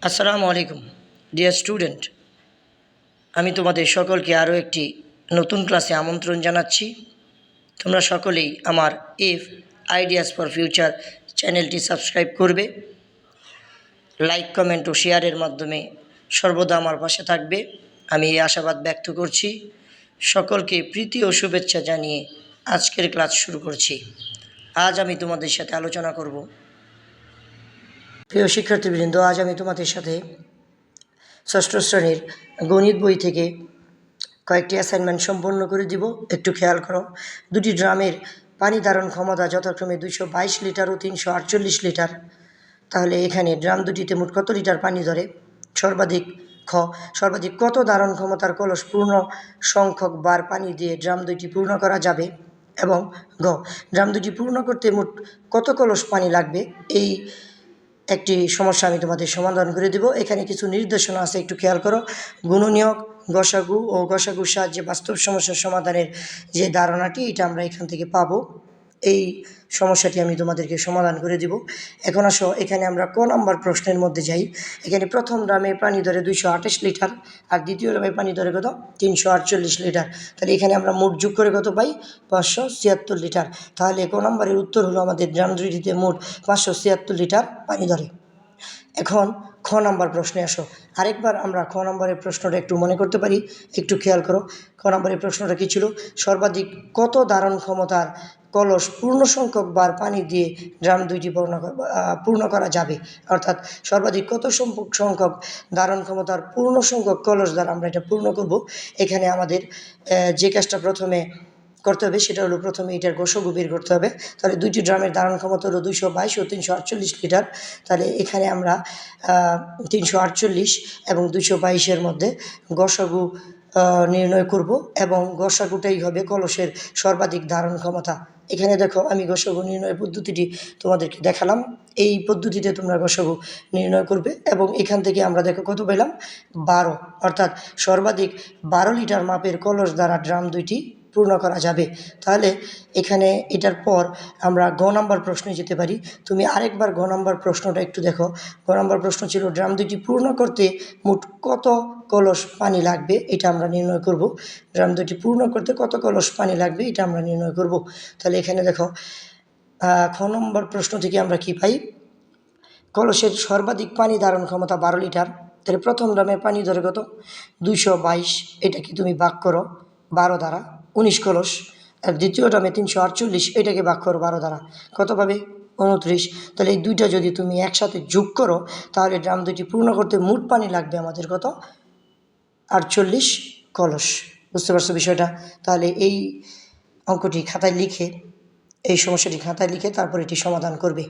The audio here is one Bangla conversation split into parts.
আসসালামু আলাইকুম ডিয়ার স্টুডেন্ট, আমি তোমাদের সকলকে আরও একটি নতুন ক্লাসে আমন্ত্রণ জানাচ্ছি। তোমরা সকলেই আমার ইফ আইডিয়াস ফর ফিউচার চ্যানেলটি সাবস্ক্রাইব করবে, লাইক, কমেন্ট ও শেয়ারের মাধ্যমে সর্বদা আমার পাশে থাকবে। আমি এই আশাবাদ ব্যক্ত করছি। সকলকে প্রীতি ও শুভেচ্ছা জানিয়ে আজকের ক্লাস শুরু করছি। আজ আমি তোমাদের সাথে আলোচনা করব। প্রিয় শিক্ষার্থীবৃন্দ, আজ আমি তোমাদের সাথে ষষ্ঠ শ্রেণীর গণিত বই থেকে কয়েকটি অ্যাসাইনমেন্ট সম্পন্ন করে দিব। একটু খেয়াল করো। দুটি ড্রামের পানি ধারণ ক্ষমতা যথাক্রমে 222 লিটার ও 348 লিটার। তাহলে এখানে ড্রাম দুটিতে মোট কত লিটার পানি ধরে? সর্বাধিক কত ধারণ ক্ষমতার কলস পূর্ণ সংখ্যক বার পানি দিয়ে ড্রাম দুটি পূর্ণ করা যাবে? এবং ড্রাম দুটি পূর্ণ করতে মোট কত কলস পানি লাগবে? এই একটি সমস্যা আমি তোমাদের সমাধান করে দেব। এখানে কিছু নির্দেশনা আছে, একটু খেয়াল করো। গুণনীয়ক, গসাগু ও গসাগুর সাহায্যে বাস্তব সমস্যার সমাধানের যে ধারণাটি, এটা আমরা এখান থেকে পাবো। এই সমস্যাটি আমি তোমাদেরকে সমাধান করে দিব। এখন আসো, এখানে আমরা ক নম্বর প্রশ্নের মধ্যে যাই। এখানে প্রথম ড্রামে পানি ধরে 228 লিটার আর দ্বিতীয় ড্রামে পানি ধরে কত? 348 লিটার। তাহলে এখানে আমরা মোট যোগ করে কত পাই? 576 লিটার। তাহলে ক নম্বরের উত্তর হলো আমাদের ড্রাম দুটিতে মোট 576 লিটার পানি ধরে। এখন খ নম্বর প্রশ্নে আসো। আরেকবার আমরা খ নম্বরের প্রশ্নটা একটু মনে করতে পারি। একটু খেয়াল করো, খ নম্বরের প্রশ্নটা কী ছিল? সর্বাধিক কত ধারণ ক্ষমতার কলস পূর্ণ সংখ্যক বার পানি দিয়ে ড্রাম দুইটি পূর্ণ করা যাবে? অর্থাৎ সর্বাধিক কত সংখ্যক ধারণ ক্ষমতার পূর্ণ সংখ্যক কলস দ্বারা আমরা এটা পূর্ণ করব। এখানে আমাদের যে কাজটা প্রথমে করতে হবে সেটা হলো, প্রথমে এটার গসাগু বের করতে হবে। তাহলে দুইটি ড্রামের ধারণ ক্ষমতা হলো 222 ও 348 লিটার। তাহলে এখানে আমরা 348 এবং 222-এর মধ্যে গসাগু নির্ণয় করব এবং গসাগুটাই হবে কলসের সর্বাধিক ধারণ ক্ষমতা। এখানে দেখো, আমি গসাগু নির্ণয় পদ্ধতিটি তোমাদেরকে দেখালাম। এই পদ্ধতিতে তোমরা গসাগু নির্ণয় করবে এবং এখান থেকে আমরা দেখো কত পেলাম? 12। অর্থাৎ সর্বাধিক 12 লিটার মাপের কলস দ্বারা ড্রাম দুইটি পূর্ণ করা যাবে। তাহলে এখানে এটার পর আমরা গ নম্বর প্রশ্নে যেতে পারি। তুমি আরেকবার গ নম্বর প্রশ্নটা একটু দেখো। গ নম্বর প্রশ্ন ছিল, ড্রাম দুটি পূর্ণ করতে মোট কত কলস পানি লাগবে? এটা আমরা নির্ণয় করব। ড্রাম দুটি পূর্ণ করতে কত কলস পানি লাগবে এটা আমরা নির্ণয় করব। তাহলে এখানে দেখো, খ নম্বর প্রশ্ন থেকে আমরা কি পাই? কলসের সর্বাধিক পানি ধারণ ক্ষমতা 12 লিটার। তাহলে প্রথম ড্রামে পানি ধরে কত? 222। এটাকে তুমি ভাগ করো 12 দ্বারা, 19 কলস। আর দ্বিতীয় ড্রামে 348, এটাকে ভাগ করো 12 দ্বারা, কত পাবে? 29। তাহলে এই দুইটা যদি তুমি একসাথে যোগ করো, তাহলে ড্রাম দুটি পূর্ণ করতে মোট পানি লাগবে আমাদের কত? 48 কলস। বুঝতে পারছো বিষয়টা? তাহলে এই অঙ্কটি খাতায় লিখে, এই সমস্যাটি খাতায় লিখে তারপর এটি সমাধান করবে।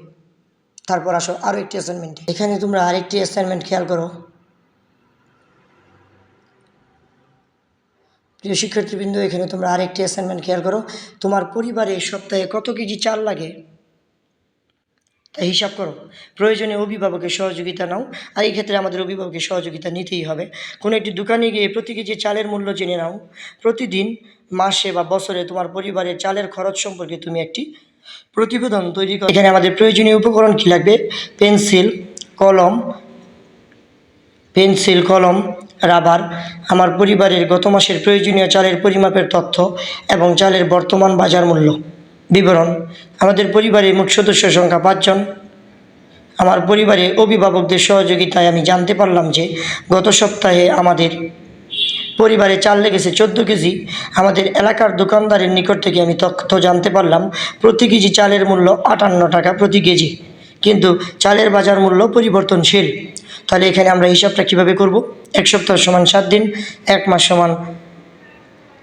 তারপর আসো আরও একটি অ্যাসাইনমেন্টে। এখানে তোমরা আরেকটি অ্যাসাইনমেন্ট খেয়াল করো। প্রিয় শিক্ষার্থীবৃন্দ, এখানে তোমরা আরেকটি অ্যাসাইনমেন্ট খেয়াল করো। তোমার পরিবারে সপ্তাহে কত কেজি চাল লাগে তা হিসাব করো। প্রয়োজনে অভিভাবকের সহযোগিতা নাও। আর এই ক্ষেত্রে আমাদের অভিভাবকের সহযোগিতা নিতেই হবে। কোনো একটি দোকানে গিয়ে প্রতি কেজি চালের মূল্য জেনে নাও। প্রতিদিন, মাসে বা বছরে তোমার পরিবারের চালের খরচ সম্পর্কে তুমি একটি প্রতিবেদন তৈরি করো। এখানে আমাদের প্রয়োজনীয় উপকরণ কী লাগবে? পেন্সিল, কলম, রাবার। আমার পরিবারের গত মাসের প্রয়োজনীয় চালের পরিমাপের তথ্য এবং চালের বর্তমান বাজার মূল্য বিবরণ। আমাদের পরিবারের মোট সদস্য সংখ্যা 5 জন। আমার পরিবারে অভিভাবকদের সহযোগিতায় আমি জানতে পারলাম যে গত সপ্তাহে আমাদের পরিবারে চাল লেগেছে 14 কেজি। আমাদের এলাকার দোকানদারের নিকট থেকে আমি তথ্য জানতে পারলাম প্রতি কেজি চালের মূল্য 58 টাকা প্রতি কেজি, কিন্তু চালের বাজার মূল্য পরিবর্তনশীল। তাহলে এখানে আমরা হিসাবটা কীভাবে করব? 1 সপ্তাহ সমান 7 দিন, 1 মাস সমান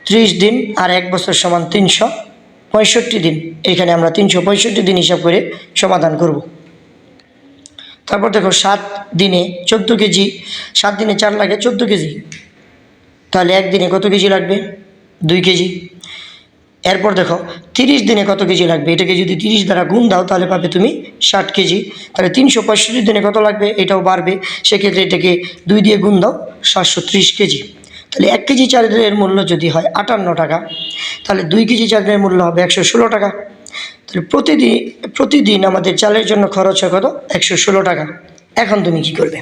30 দিন, আর 1 বছর সমান 365 দিন। এখানে আমরা 365 দিন হিসাব করে সমাধান করব। তারপর দেখো, 7 দিনে 14 কেজি, 7 দিনে চাল লাগে 14 কেজি। তাহলে 1 দিনে কত কেজি লাগবে? 2 কেজি। এরপর দেখো 30 দিনে কত কেজি লাগবে? এটাকে যদি 30 দ্বারা গুণ দাও তাহলে পাবে তুমি 60 কেজি। তাহলে 365 দিনে কত লাগবে? এটাও বাড়বে, সেক্ষেত্রে এটাকে 2 দিয়ে গুণ দাও, 730 কেজি। তাহলে 1 কেজি চালের মূল্য যদি হয় 58 টাকা, তাহলে 2 কেজি চালের মূল্য হবে 116 টাকা। তাহলে প্রতিদিন আমাদের চালের জন্য খরচ হয় কত? 116 টাকা। এখন তুমি কি করবে?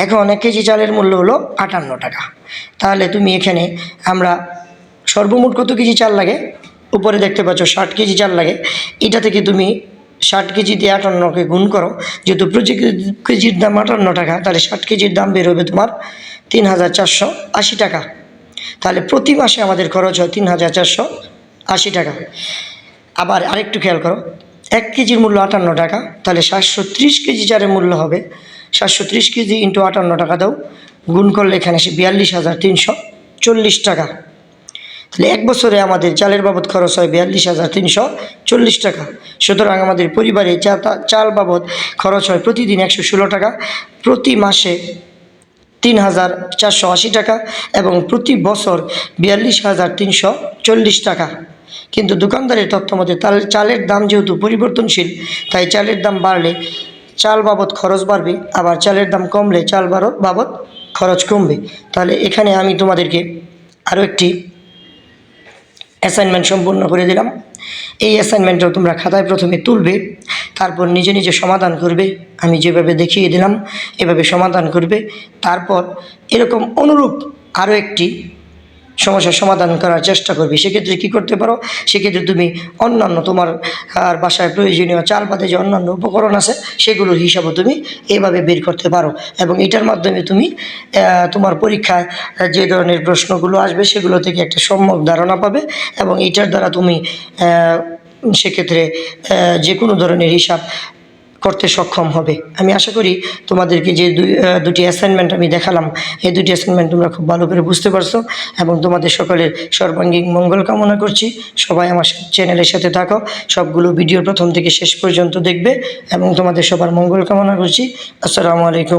এখন 1 কেজি চালের মূল্য হলো 58 টাকা। তাহলে তুমি এখানে আমরা সর্বমোট কত কেজি চাল লাগে, উপরে দেখতে পাচ্ছ 60 কেজি চাল লাগে। এটা থেকে তুমি 60 কেজি দিয়ে 58কে গুণ করো, যেহেতু প্রতি কেজির দাম 58 টাকা, তাহলে 60 কেজির দাম বের হবে তোমার 3480 টাকা। তাহলে প্রতি মাসে আমাদের খরচ হয় 3480 টাকা। আবার আরেকটু খেয়াল করো, 1 কেজির মূল্য 58 টাকা, তাহলে 730 কেজি চালের মূল্য হবে 730 কেজি ইন্টু 58 টাকা দাও, গুণ করলে এখানে আসে 42,340 টাকা। তাহলে 1 বছরে আমাদের চালের বাবদ খরচ হয় 42,340 টাকা। সুতরাং আমাদের পরিবারে চাল বাবদ খরচ হয় প্রতিদিন 116 টাকা, প্রতি মাসে 3480 টাকা এবং প্রতি বছর 42,340 টাকা। কিন্তু দোকানদারের তথ্য মতে চালের দাম যেহেতু পরিবর্তনশীল, তাই চালের দাম বাড়লে চাল বাবদ খরচ বাড়বে, আবার চালের দাম কমলে চাল বাবদ খরচ কমবে। তাহলে এখানে আমি তোমাদেরকে আরও একটি অ্যাসাইনমেন্ট সম্পূর্ণ করে দিলাম। এই অ্যাসাইনমেন্টটা তোমরা খাতায় প্রথমে তুলবে, তারপর নিজে নিজে সমাধান করবে। আমি যেভাবে দেখিয়ে দিলাম এভাবে সমাধান করবে। তারপর এরকম অনুরূপ আরও একটি সমস্যার সমাধান করার চেষ্টা করবে। সেক্ষেত্রে কী করতে পারো, সেক্ষেত্রে তুমি অন্যান্য তোমার আর বাসায় প্রয়োজনীয় চাল বাদে যে অন্যান্য উপকরণ আছে সেগুলোর হিসাবও তুমি এভাবে বের করতে পারো, এবং এটার মাধ্যমে তুমি তোমার পরীক্ষায় যে ধরনের প্রশ্নগুলো আসবে সেগুলো থেকে একটা সম্যক ধারণা পাবে, এবং এটার দ্বারা তুমি সেক্ষেত্রে যে কোনো ধরনের হিসাব করতে সক্ষম হবে। আমি আশা করি তোমাদেরকে যে দুটি অ্যাসাইনমেন্ট আমি দেখালাম, এই দুটি অ্যাসাইনমেন্ট তোমরা খুব ভালো করে বুঝতে পারছো, এবং তোমাদের সকলের সর্বাঙ্গীন মঙ্গল কামনা করছি। সবাই আমার চ্যানেলের সাথে থাকো, সবগুলো ভিডিও প্রথম থেকে শেষ পর্যন্ত দেখবে, এবং তোমাদের সবার মঙ্গল কামনা করছি। আসসালামু আলাইকুম।